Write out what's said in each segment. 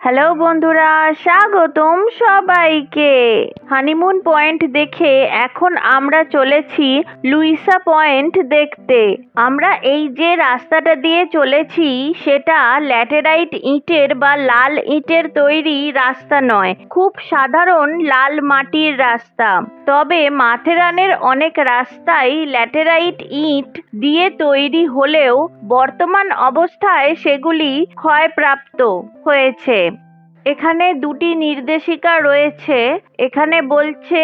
Hello বন্ধুরা, স্বাগতম সবাইকে। হানিমুন পয়েন্ট দেখে এখন আমরা চলেছি লুইসা পয়েন্ট দেখতে। আমরা এই যে রাস্তাটা দিয়ে চলেছি সেটা ল্যাটেরাইট ইটের বা লাল ইটের তৈরি রাস্তা নয়, খুব সাধারণ লাল মাটির রাস্তা। তবে মাথেরানের অনেক রাস্তাই ল্যাটেরাইট ইট দিয়ে তৈরি হলেও বর্তমান অবস্থায় সেগুলি ক্ষয়প্রাপ্ত হয়েছে। এখানে দুটি নির্দেশিকা রয়েছে। এখানে বলছে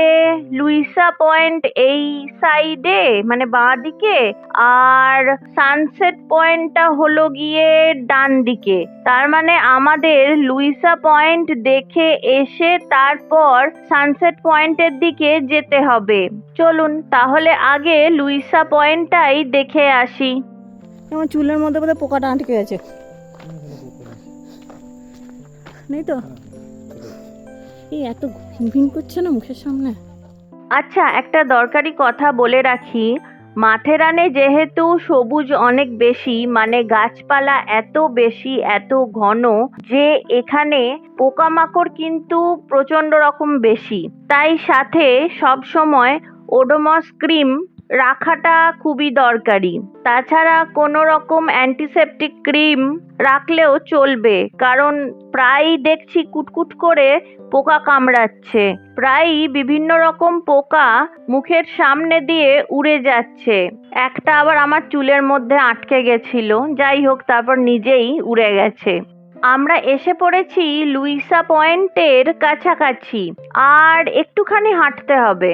লুইসা পয়েন্ট এই সাইডে মানে বাঁ দিকে, আর সানসেট পয়েন্টটা হলো গিয়ে ডান দিকে। তার মানে আমাদের লুইসা পয়েন্ট দেখে এসে তারপর সানসেট পয়েন্টের দিকে যেতে হবে। চলুন তাহলে আগে লুইসা পয়েন্টটাই দেখে আসি। আমার চুলের মধ্যে বোধহয় পোকাটা আটকে গেছে, নেই তো? এই এত ঘিন করছে না মুখের সামনে। আচ্ছা, একটা দরকারি কথা বলে রাখি। মাথেরানে যেহেতু সবুজ অনেক বেশি, মানে গাছপালা এত বেশি, এত ঘন যে এখানে পোকামাকড় কিন্তু প্রচণ্ড রকম বেশি। তাই সাথে সব সময় ওডোমস ক্রিম রাখাটা খুবই দরকারি। তাছাড়া কোনো রকম অ্যান্টিসেপটিক ক্রিম রাখলেও চলবে, কারণ প্রায়ই দেখছি কুটকুট করে পোকা কামড়াচ্ছে। প্রায়ই বিভিন্ন রকম পোকা মুখের সামনে দিয়ে উড়ে যাচ্ছে। একটা আবার আমার চুলের মধ্যে আটকে গেছিল, যাই হোক তারপর নিজেই উড়ে গেছে। আমরা এসে পড়েছি লুইসা পয়েন্টের কাছাকাছি, আর একটুখানি হাঁটতে হবে।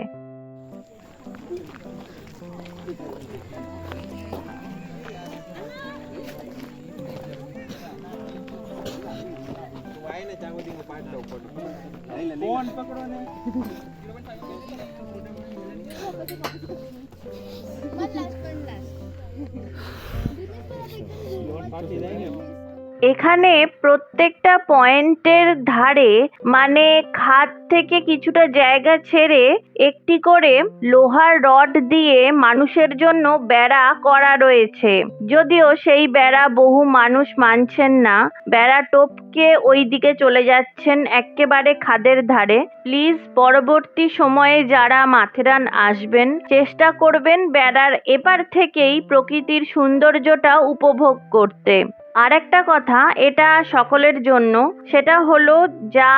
এখানে প্রত্যেকটা পয়েন্টের ধারে মানে খাদ থেকে কিছুটা জায়গা ছেড়ে একটি করে লোহার রড দিয়ে মানুষের জন্য বেড়া করা রয়েছে। যদিও সেই বেড়া বহু মানুষ মানছেন না, বেড়া টপকে ওই দিকে চলে যাচ্ছেন একেবারে খাদের ধারে। প্লিজ পরবর্তী সময়ে যারা মাথেরান আসবেন চেষ্টা করবেন বেড়ার এপার থেকেই প্রকৃতির সৌন্দর্যটা উপভোগ করতে। আর একটা কথা, এটা সকলের জন্য, সেটা হলো যা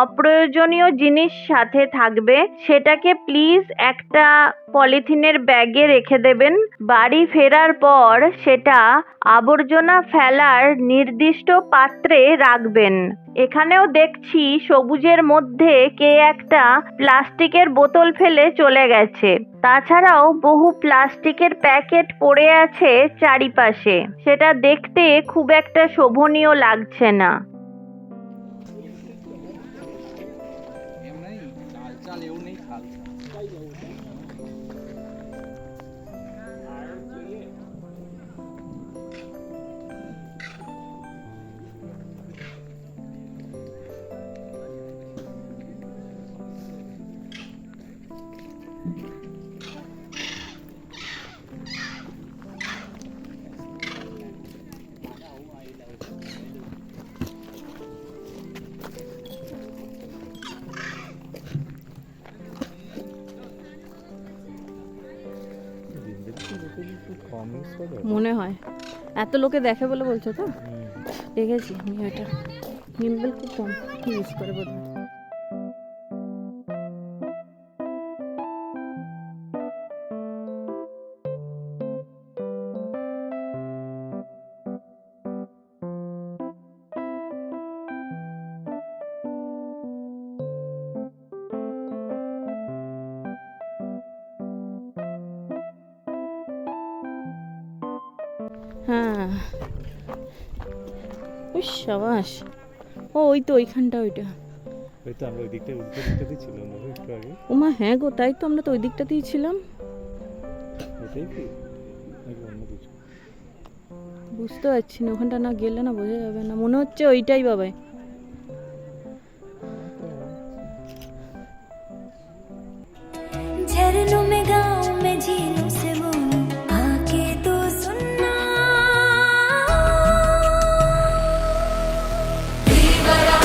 অপ্রয়োজনীয় জিনিস সাথে থাকবে সেটাকে প্লিজ একটা পলিথিনের ব্যাগে রেখে দেবেন। বাড়ি ফেরার পর সেটা আবর্জনা ফেলার নির্দিষ্ট পাত্রে রাখবেন। এখানেও দেখছি সবুজের মধ্যে কে একটা প্লাস্টিকের বোতল ফেলে চলে গেছে। তাছাড়াও বহু প্লাস্টিকের প্যাকেট পড়ে আছে চারিপাশে, সেটা দেখতে খুব একটা শোভনীয় লাগছে না। মনে হয় এত লোকে দেখে বলে বলছো তো? দেখেছি আমি, এটা গিম্বল খুব কম ইউজ করে বোধহয়। হ্যাঁ, উস সাবাস। ওই তো ওইখানটা, ওইটা আমরা ওই দিকটাতেই ছিলাম একটু আগে। ওমা হ্যাঁ গো, তাই তো, আমরা তো ওই দিকটাতেই ছিলাম। ওটাই কি নাকি অন্য কিছু বুঝতে পারছি না, ওখানটা না গেলে না বোঝা যাবে না। মনে হচ্ছে ওইটাই বাবাই। झरनों में गाँव में झीलों से बोलूं आके तो सुनना। दीवारा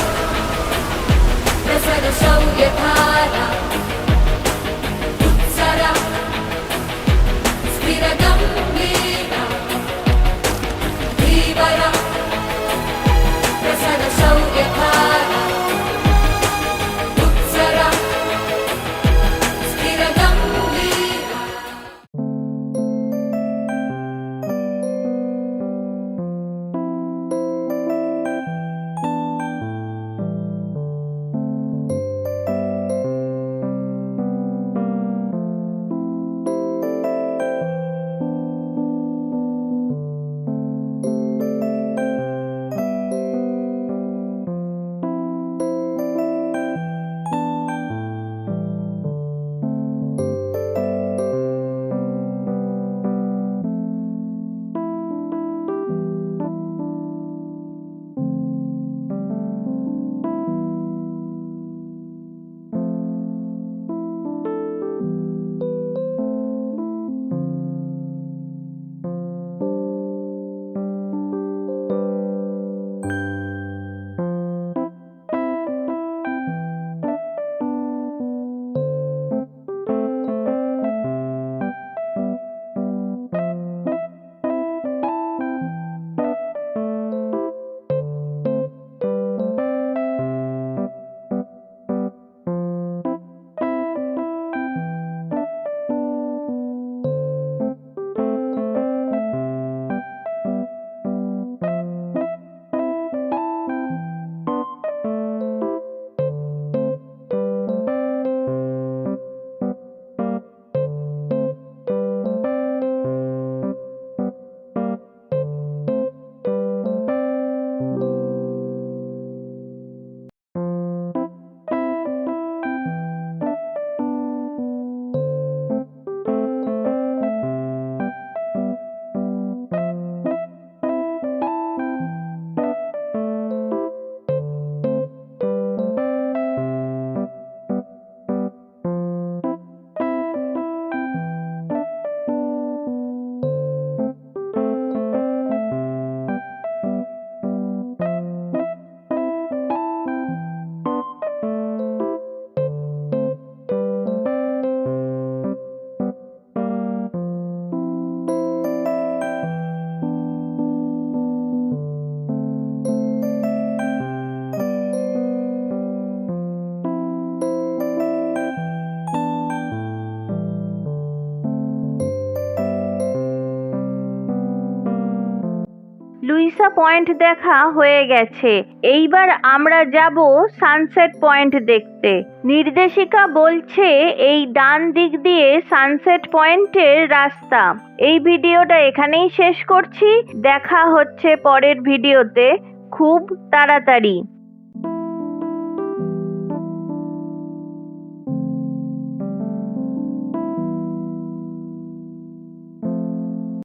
মানসা পয়েন্ট দেখা হয়ে গেছে। এইবার আমরা যাব সানসেট পয়েন্ট দেখতে। নির্দেশিকা বলছে এই ডান দিক দিয়ে সানসেট পয়েন্টের রাস্তা। এই ভিডিওটা এখানেই শেষ করছি। দেখা হচ্ছে পরের ভিডিওতে খুব তাড়াতাড়ি।